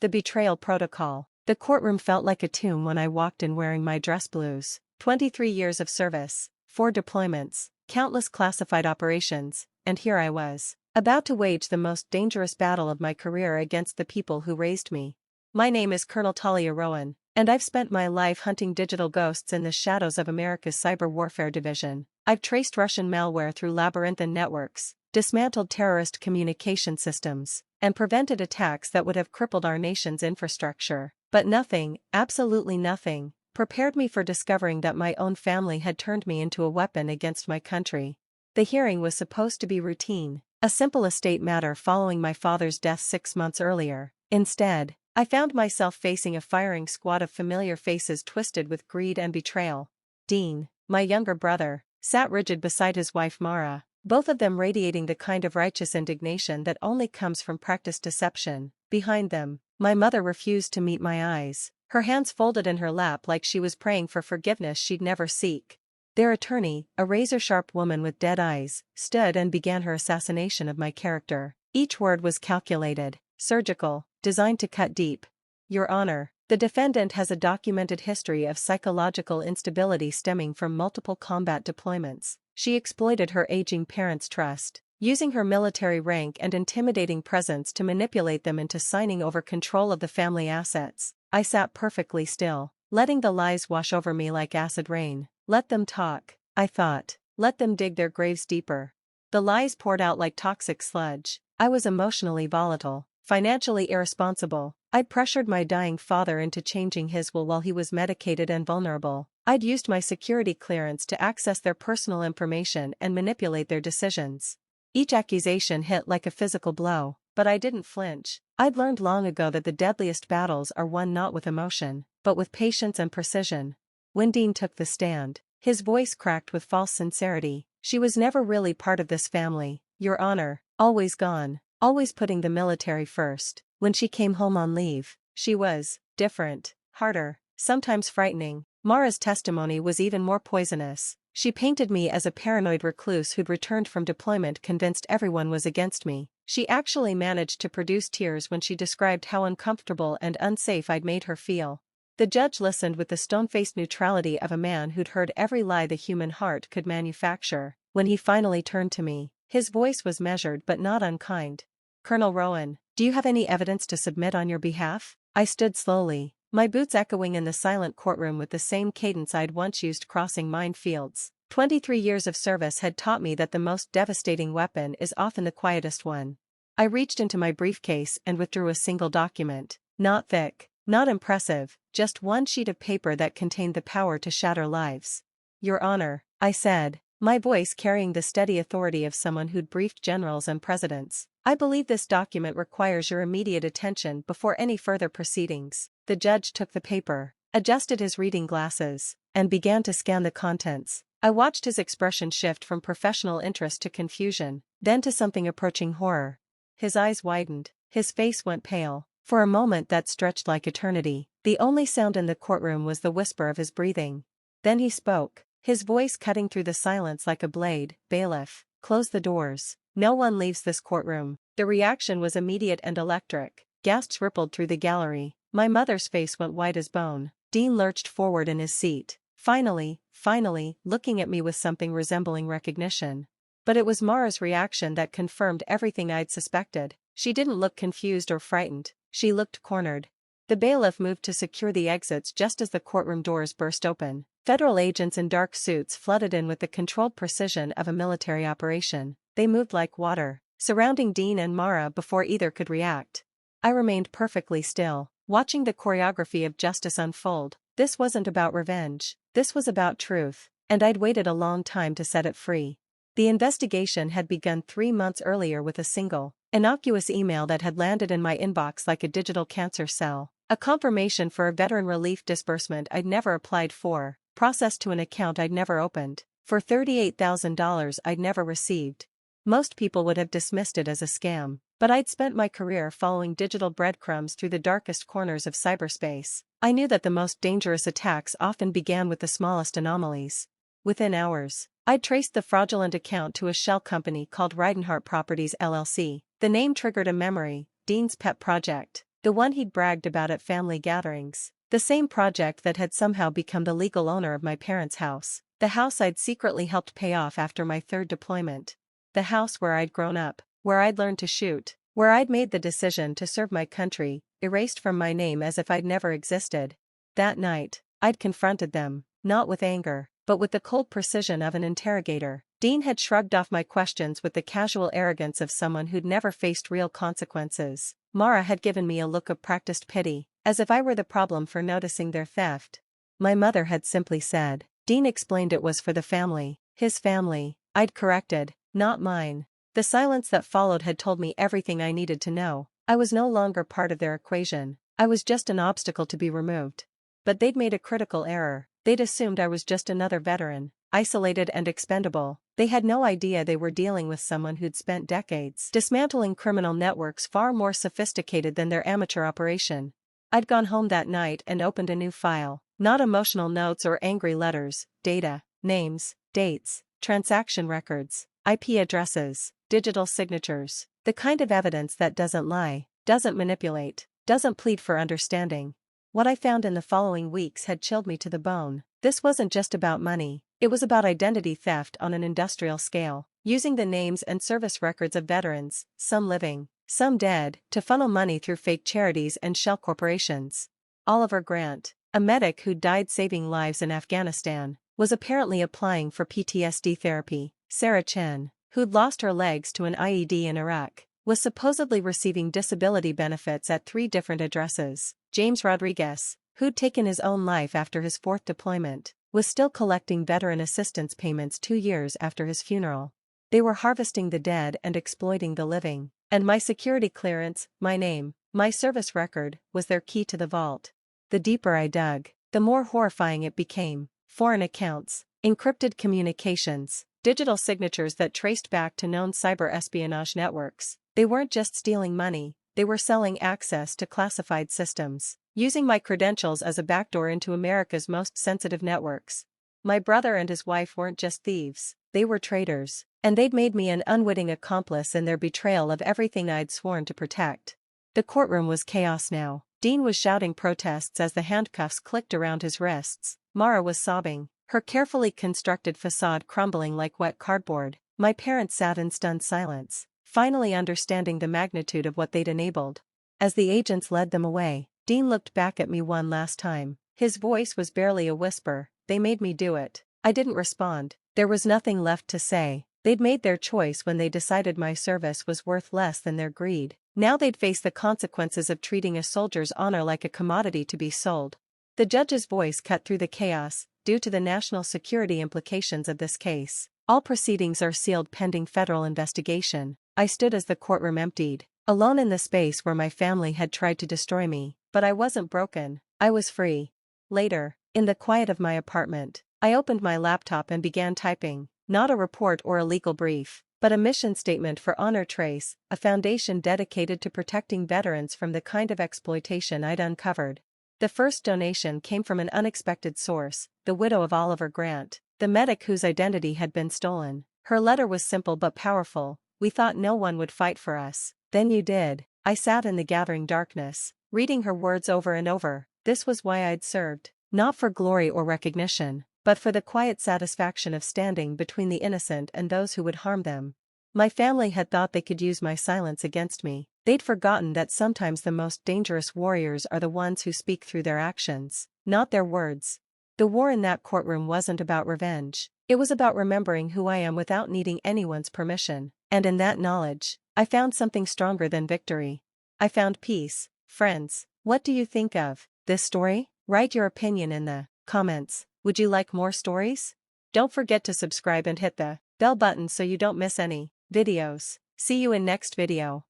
The betrayal protocol. The courtroom felt like a tomb when I walked in wearing my dress blues. 23 years of service, 4 deployments, countless classified operations, and here I was, about to wage the most dangerous battle of my career against the people who raised me. My name is Colonel Talia Rowan, and I've spent my life hunting digital ghosts in the shadows of America's cyber warfare division. I've traced Russian malware through labyrinthine networks, dismantled terrorist communication systems, and prevented attacks that would have crippled our nation's infrastructure. But nothing, absolutely nothing, prepared me for discovering that my own family had turned me into a weapon against my country. The hearing was supposed to be routine, a simple estate matter following my father's death 6 months earlier. Instead, I found myself facing a firing squad of familiar faces twisted with greed and betrayal. Dean, my younger brother, sat rigid beside his wife Mara, both of them radiating the kind of righteous indignation that only comes from practiced deception. Behind them, my mother refused to meet my eyes, her hands folded in her lap like she was praying for forgiveness she'd never seek. Their attorney, a razor-sharp woman with dead eyes, stood and began her assassination of my character. Each word was calculated, surgical, designed to cut deep. Your Honor, the defendant has a documented history of psychological instability stemming from multiple combat deployments. She exploited her aging parents' trust, using her military rank and intimidating presence to manipulate them into signing over control of the family assets. I sat perfectly still, letting the lies wash over me like acid rain. Let them talk, I thought. Let them dig their graves deeper. The lies poured out like toxic sludge. I was emotionally volatile, financially irresponsible. I'd pressured my dying father into changing his will while he was medicated and vulnerable. I'd used my security clearance to access their personal information and manipulate their decisions. Each accusation hit like a physical blow, but I didn't flinch. I'd learned long ago that the deadliest battles are won not with emotion, but with patience and precision. When Dean took the stand, his voice cracked with false sincerity. She was never really part of this family, Your Honor, always gone, always putting the military first. When she came home on leave, she was different, harder, sometimes frightening. Mara's testimony was even more poisonous. She painted me as a paranoid recluse who'd returned from deployment convinced everyone was against me. She actually managed to produce tears when she described how uncomfortable and unsafe I'd made her feel. The judge listened with the stone-faced neutrality of a man who'd heard every lie the human heart could manufacture. When he finally turned to me, his voice was measured but not unkind. Colonel Rowan, do you have any evidence to submit on your behalf? I stood slowly, my boots echoing in the silent courtroom with the same cadence I'd once used crossing minefields. 23 years of service had taught me that the most devastating weapon is often the quietest one. I reached into my briefcase and withdrew a single document. Not thick, not impressive, just one sheet of paper that contained the power to shatter lives. Your Honor, I said, my voice carrying the steady authority of someone who'd briefed generals and presidents. I believe this document requires your immediate attention before any further proceedings. The judge took the paper, adjusted his reading glasses, and began to scan the contents. I watched his expression shift from professional interest to confusion, then to something approaching horror. His eyes widened, his face went pale. For a moment that stretched like eternity, the only sound in the courtroom was the whisper of his breathing. Then he spoke, his voice cutting through the silence like a blade. Bailiff, close the doors. No one leaves this courtroom. The reaction was immediate and electric. Gasps rippled through the gallery. My mother's face went white as bone. Dean lurched forward in his seat, finally, looking at me with something resembling recognition. But it was Mara's reaction that confirmed everything I'd suspected. She didn't look confused or frightened, she looked cornered. The bailiff moved to secure the exits just as the courtroom doors burst open. Federal agents in dark suits flooded in with the controlled precision of a military operation. They moved like water, surrounding Dean and Mara before either could react. I remained perfectly still, watching the choreography of justice unfold. This wasn't about revenge, this was about truth, and I'd waited a long time to set it free. The investigation had begun 3 months earlier with a single, innocuous email that had landed in my inbox like a digital cancer cell. A confirmation for a veteran relief disbursement I'd never applied for, processed to an account I'd never opened, for $38,000 I'd never received. Most people would have dismissed it as a scam, but I'd spent my career following digital breadcrumbs through the darkest corners of cyberspace. I knew that the most dangerous attacks often began with the smallest anomalies. Within hours, I'd traced the fraudulent account to a shell company called Ridenhart Properties LLC. The name triggered a memory, Dean's pet project. The one he'd bragged about at family gatherings. The same project that had somehow become the legal owner of my parents' house. The house I'd secretly helped pay off after my third deployment. The house where I'd grown up, where I'd learned to shoot, where I'd made the decision to serve my country, erased from my name as if I'd never existed. That night, I'd confronted them, not with anger, but with the cold precision of an interrogator. Dean had shrugged off my questions with the casual arrogance of someone who'd never faced real consequences. Mara had given me a look of practiced pity, as if I were the problem for noticing their theft. My mother had simply said, Dean explained it was for the family, his family. I'd corrected, not mine. The silence that followed had told me everything I needed to know. I was no longer part of their equation. I was just an obstacle to be removed. But they'd made a critical error. They'd assumed I was just another veteran, isolated and expendable. They had no idea they were dealing with someone who'd spent decades dismantling criminal networks far more sophisticated than their amateur operation. I'd gone home that night and opened a new file. Not emotional notes or angry letters, data, names, dates, transaction records, IP addresses, digital signatures. The kind of evidence that doesn't lie, doesn't manipulate, doesn't plead for understanding. What I found in the following weeks had chilled me to the bone. This wasn't just about money, it was about identity theft on an industrial scale, using the names and service records of veterans, some living, some dead, to funnel money through fake charities and shell corporations. Oliver Grant, a medic who died saving lives in Afghanistan, was apparently applying for PTSD therapy. Sarah Chen, who'd lost her legs to an IED in Iraq, was supposedly receiving disability benefits at 3 different addresses. James Rodriguez, who'd taken his own life after his 4th deployment, was still collecting veteran assistance payments 2 years after his funeral. They were harvesting the dead and exploiting the living. And my security clearance, my name, my service record, was their key to the vault. The deeper I dug, the more horrifying it became. Foreign accounts, encrypted communications, digital signatures that traced back to known cyber espionage networks. They weren't just stealing money, they were selling access to classified systems, using my credentials as a backdoor into America's most sensitive networks. My brother and his wife weren't just thieves, they were traitors, and they'd made me an unwitting accomplice in their betrayal of everything I'd sworn to protect. The courtroom was chaos now. Dean was shouting protests as the handcuffs clicked around his wrists. Mara was sobbing, her carefully constructed facade crumbling like wet cardboard. My parents sat in stunned silence, finally understanding the magnitude of what they'd enabled. As the agents led them away, Dean looked back at me one last time. His voice was barely a whisper. They made me do it. I didn't respond. There was nothing left to say. They'd made their choice when they decided my service was worth less than their greed. Now they'd face the consequences of treating a soldier's honor like a commodity to be sold. The judge's voice cut through the chaos. Due to the national security implications of this case, all proceedings are sealed pending federal investigation. I stood as the courtroom emptied, alone in the space where my family had tried to destroy me. But I wasn't broken. I was free. Later, in the quiet of my apartment, I opened my laptop and began typing. Not a report or a legal brief, but a mission statement for Honor Trace, a foundation dedicated to protecting veterans from the kind of exploitation I'd uncovered. The first donation came from an unexpected source, the widow of Oliver Grant, the medic whose identity had been stolen. Her letter was simple but powerful. We thought no one would fight for us. Then you did. I sat in the gathering darkness, reading her words over and over. This was why I'd served. Not for glory or recognition, but for the quiet satisfaction of standing between the innocent and those who would harm them. My family had thought they could use my silence against me. They'd forgotten that sometimes the most dangerous warriors are the ones who speak through their actions, not their words. The war in that courtroom wasn't about revenge. It was about remembering who I am without needing anyone's permission. And in that knowledge, I found something stronger than victory. I found peace. Friends, what do you think of this story? Write your opinion in the comments. Would you like more stories? Don't forget to subscribe and hit the bell button so you don't miss any videos. See you in next video.